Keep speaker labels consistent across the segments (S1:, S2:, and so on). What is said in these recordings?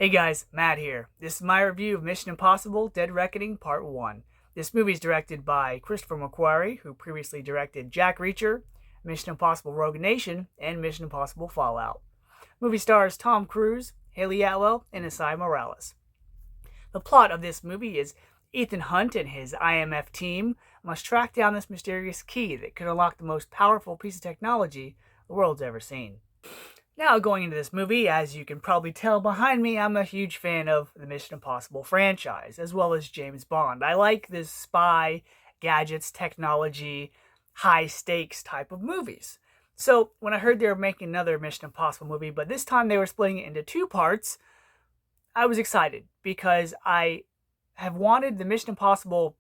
S1: Hey guys, Matt here. This is my review of Mission Impossible Dead Reckoning Part 1. This movie is directed by Christopher McQuarrie, who previously directed Jack Reacher, Mission Impossible Rogue Nation, and Mission Impossible Fallout. Movie stars Tom Cruise, Haley Atwell, and Isai Morales. The plot of this movie is Ethan Hunt and his IMF team must track down this mysterious key that could unlock the most powerful piece of technology the world's ever seen. Now, going into this movie, as you can probably tell behind me, I'm a huge fan of the Mission Impossible franchise, as well as James Bond. I like this spy, gadgets, technology, high stakes type of movies. So, when I heard they were making another Mission Impossible movie, but this time they were splitting it into two parts, I was excited because I have wanted the Mission Impossible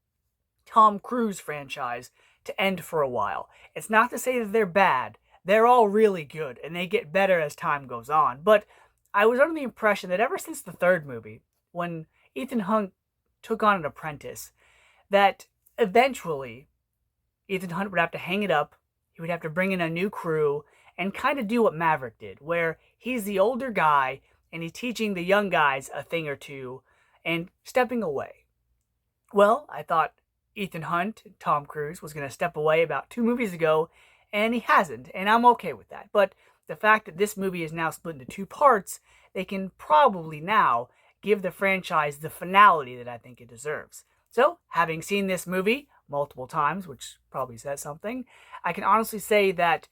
S1: Tom Cruise franchise to end for a while. It's not to say that they're bad. They're all really good, and they get better as time goes on. But I was under the impression that ever since the third movie, when Ethan Hunt took on an apprentice, that eventually Ethan Hunt would have to hang it up, he would have to bring in a new crew, and kind of do what Maverick did, where he's the older guy, and he's teaching the young guys a thing or two, and stepping away. Well, I thought Ethan Hunt, Tom Cruise, was going to step away about 2 movies ago, and he hasn't, and I'm okay with that. But the fact that this movie is now split into two parts, they can probably now give the franchise the finality that I think it deserves. So, having seen this movie multiple times, which probably says something, I can honestly say that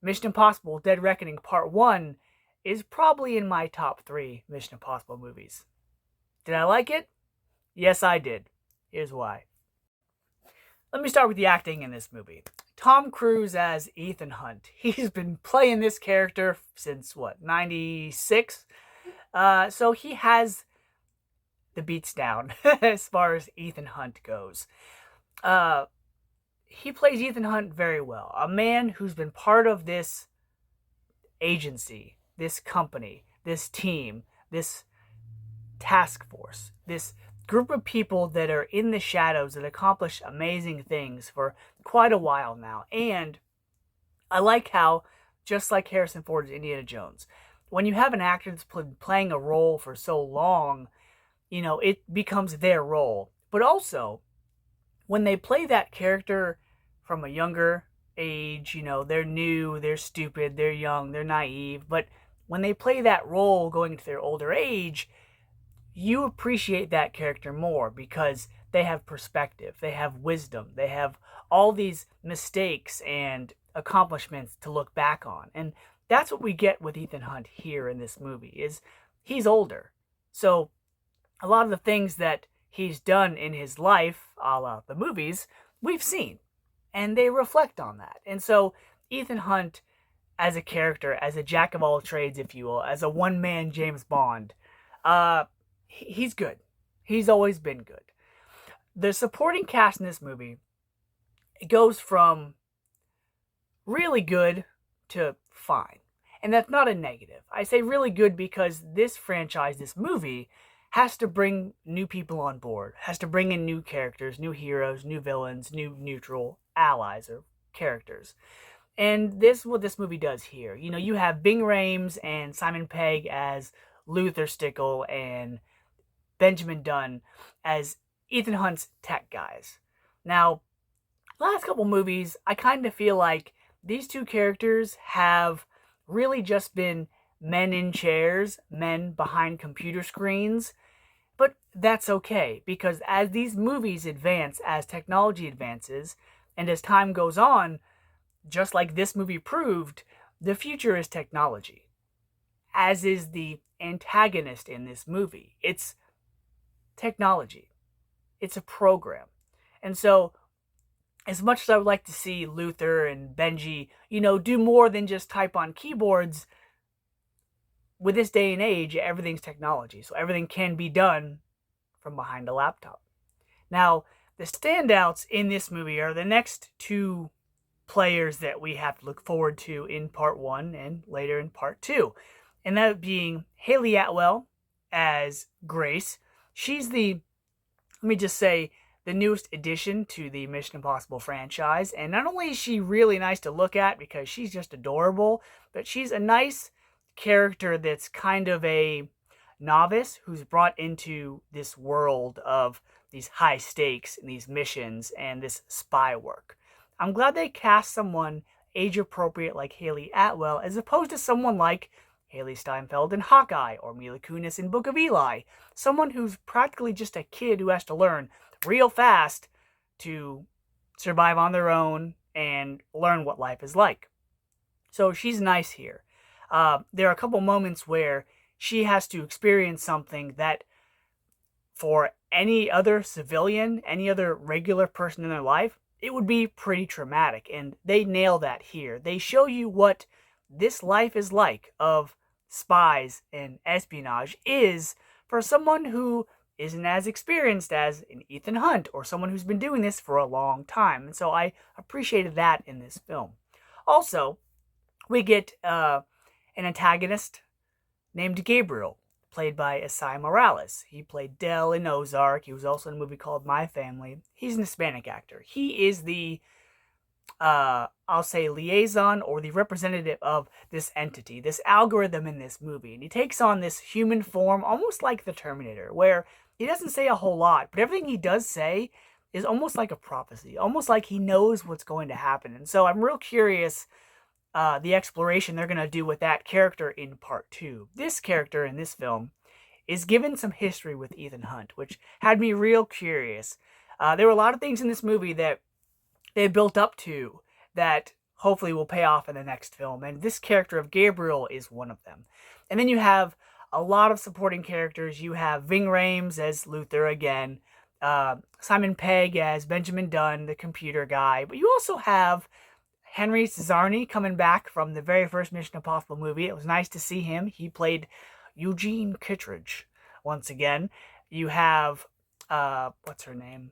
S1: Mission Impossible Dead Reckoning Part 1 is probably in my top 3 Mission Impossible movies. Did I like it? Yes, I did. Here's why. Let me start with the acting in this movie. Tom Cruise as Ethan Hunt. He's been playing this character since, 96? So he has the beats down as far as Ethan Hunt goes. He plays Ethan Hunt very well. A man who's been part of this agency, this company, this team, this task force, this group of people that are in the shadows that accomplish amazing things for quite a while now. And I like how, just like Harrison Ford's Indiana Jones, when you have an actor that's playing a role for so long, it becomes their role. But also, when they play that character from a younger age, they're new, they're stupid, they're young, they're naive. But when they play that role going into their older age, you appreciate that character more because they have perspective, they have wisdom, they have all these mistakes and accomplishments to look back on. And that's what we get with Ethan Hunt here in this movie is he's older. So a lot of the things that he's done in his life, a la the movies, we've seen. And they reflect on that. And so Ethan Hunt as a character, as a jack of all trades, if you will, as a one-man James Bond, he's good. He's always been good. The supporting cast in this movie, it goes from really good to fine. And that's not a negative. I say really good because this franchise, this movie, has to bring new people on board, has to bring in new characters, new heroes, new villains, new neutral allies or characters. And this is what this movie does here. You have Bing Rames and Simon Pegg as Luther Stickle and Benjamin Dunn as Ethan Hunt's tech guys. Now, last couple movies, I kind of feel like these two characters have really just been men in chairs, men behind computer screens. But that's okay, because as these movies advance, as technology advances, and as time goes on, just like this movie proved, the future is technology. As is the antagonist in this movie. It's technology. It's a program. And so, as much as I would like to see Luther and Benji, do more than just type on keyboards, with this day and age, everything's technology. So everything can be done from behind a laptop. Now, the standouts in this movie are the next two players that we have to look forward to in part 1 and later in part 2. And that being Haley Atwell as Grace. She's the newest addition to the Mission Impossible franchise. And not only is she really nice to look at because she's just adorable, but she's a nice character that's kind of a novice who's brought into this world of these high stakes and these missions and this spy work. I'm glad they cast someone age appropriate like Haley Atwell as opposed to someone like Haley Steinfeld in Hawkeye or Mila Kunis in Book of Eli. Someone who's practically just a kid who has to learn real fast to survive on their own and learn what life is like. So she's nice here. There are a couple moments where she has to experience something that for any other civilian, any other regular person in their life, it would be pretty traumatic. And they nail that here. They show you what this life is like of spies and espionage is for someone who isn't as experienced as an Ethan Hunt or someone who's been doing this for a long time. And so I appreciated that in this film. Also, we get an antagonist named Gabriel, played by Esai Morales. He played Del in Ozark. He was also in a movie called My Family. He's an Hispanic actor. He is the, I'll say, liaison or the representative of this entity, this algorithm in this movie. And he takes on this human form, almost like the Terminator, where he doesn't say a whole lot, but everything he does say is almost like a prophecy, almost like he knows what's going to happen. And so I'm real curious the exploration they're going to do with that character in part 2. This character in this film is given some history with Ethan Hunt, which had me real curious. There were a lot of things in this movie that they built up to that hopefully will pay off in the next film, and this character of Gabriel is one of them. And then you have a lot of supporting characters. You have Ving Rhames as Luther again, Simon Pegg as Benjamin Dunn, the computer guy, but you also have Henry Czarny coming back from the very first Mission Impossible movie. It was nice to see him. He played Eugene Kittredge once again. You have, what's her name?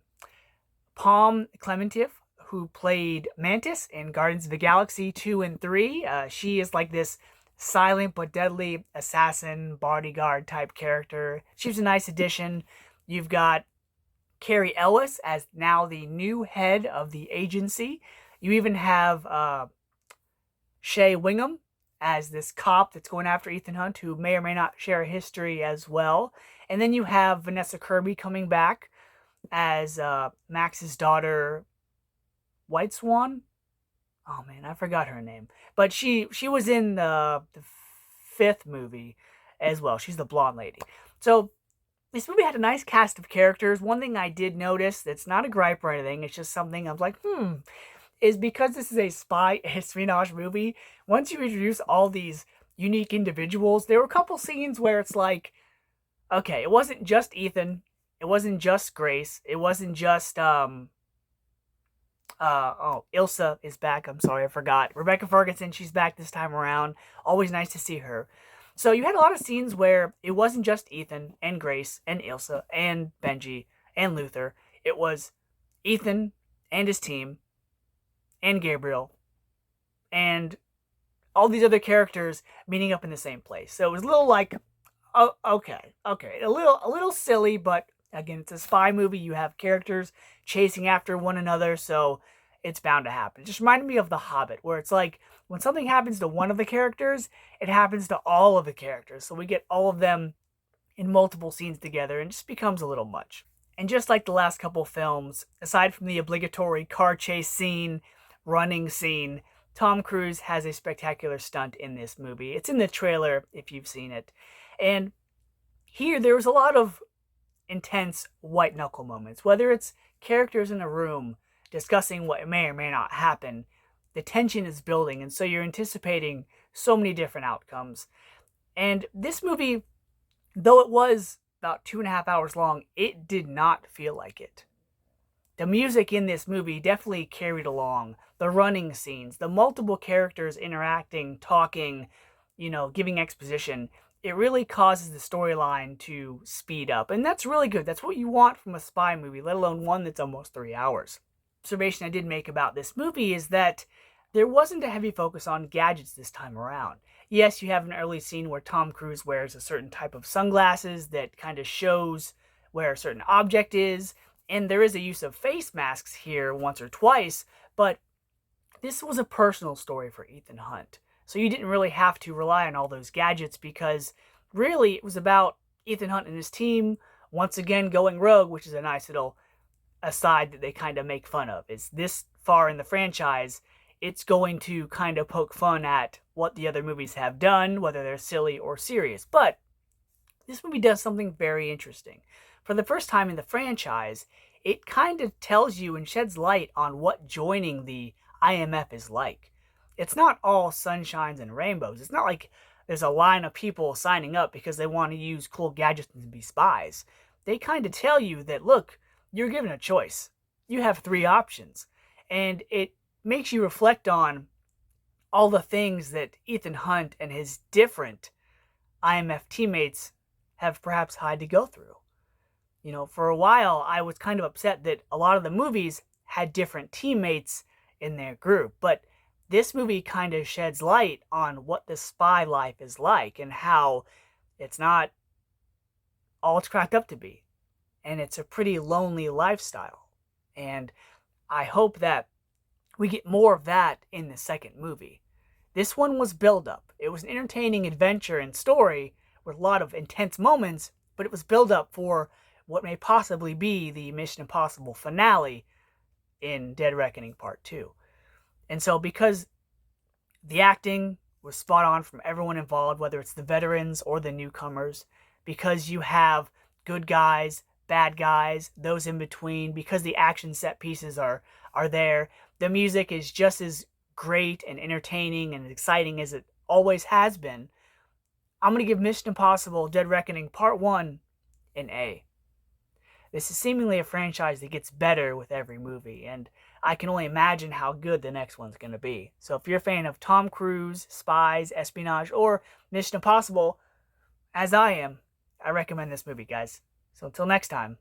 S1: Palm Clementif, who played Mantis in Guardians of the Galaxy 2 and 3. She is like this silent but deadly assassin, bodyguard type character. She's a nice addition. You've got Carrie Ellis as now the new head of the agency. You even have Shea Wingham as this cop that's going after Ethan Hunt, who may or may not share a history as well. And then you have Vanessa Kirby coming back as Max's daughter, White Swan. Oh man, I forgot her name. But she was in the 5th movie as well. She's the blonde lady. So this movie had a nice cast of characters. One thing I did notice that's not a gripe or anything, it's just something I was like, is because this is a spy espionage movie, once you introduce all these unique individuals, there were a couple scenes where it's like, okay, it wasn't just Ethan, it wasn't just Grace, it wasn't just, Ilsa is back, I'm sorry, I forgot. Rebecca Ferguson, she's back this time around. Always nice to see her. So you had a lot of scenes where it wasn't just Ethan and Grace and Ilsa and Benji and Luther. It was Ethan and his team and Gabriel, and all these other characters meeting up in the same place. So it was a little like, oh, okay, a little silly, but again, it's a spy movie. You have characters chasing after one another, so it's bound to happen. It just reminded me of The Hobbit, where it's like when something happens to one of the characters, it happens to all of the characters. So we get all of them in multiple scenes together, and it just becomes a little much. And just like the last couple films, aside from the obligatory car chase scene, running scene, Tom Cruise has a spectacular stunt in this movie. It's in the trailer if you've seen it. And here there was a lot of intense white knuckle moments. Whether it's characters in a room discussing what may or may not happen, the tension is building, and so you're anticipating so many different outcomes. And this movie, though it was about 2.5 hours long, it did not feel like it. The music in this movie definitely carried along. The running scenes, the multiple characters interacting, talking, giving exposition. It really causes the storyline to speed up. And that's really good. That's what you want from a spy movie, let alone one that's almost 3 hours. Observation I did make about this movie is that there wasn't a heavy focus on gadgets this time around. Yes, you have an early scene where Tom Cruise wears a certain type of sunglasses that kind of shows where a certain object is. And there is a use of face masks here once or twice, but this was a personal story for Ethan Hunt. So you didn't really have to rely on all those gadgets because really it was about Ethan Hunt and his team once again going rogue, which is a nice little aside that they kind of make fun of. Is this far in the franchise, it's going to kind of poke fun at what the other movies have done, whether they're silly or serious. But this movie does something very interesting. For the first time in the franchise, it kind of tells you and sheds light on what joining the IMF is like. It's not all sunshines and rainbows. It's not like there's a line of people signing up because they want to use cool gadgets and be spies. They kind of tell you that, look, you're given a choice. You have 3 options. And it makes you reflect on all the things that Ethan Hunt and his different IMF teammates have perhaps had to go through. You know, for a while, I was kind of upset that a lot of the movies had different teammates in their group, but this movie kind of sheds light on what the spy life is like and how it's not all it's cracked up to be. And it's a pretty lonely lifestyle. And I hope that we get more of that in the second movie. This one was build up. It was an entertaining adventure and story with a lot of intense moments, but it was build up for what may possibly be the Mission Impossible finale in Dead Reckoning Part 2. And so because the acting was spot on from everyone involved, whether it's the veterans or the newcomers, because you have good guys, bad guys, those in between, because the action set pieces are there, the music is just as great and entertaining and exciting as it always has been, I'm going to give Mission Impossible Dead Reckoning Part 1 an A. This is seemingly a franchise that gets better with every movie, and I can only imagine how good the next one's going to be. So if you're a fan of Tom Cruise, spies, espionage, or Mission Impossible, as I am, I recommend this movie, guys. So until next time.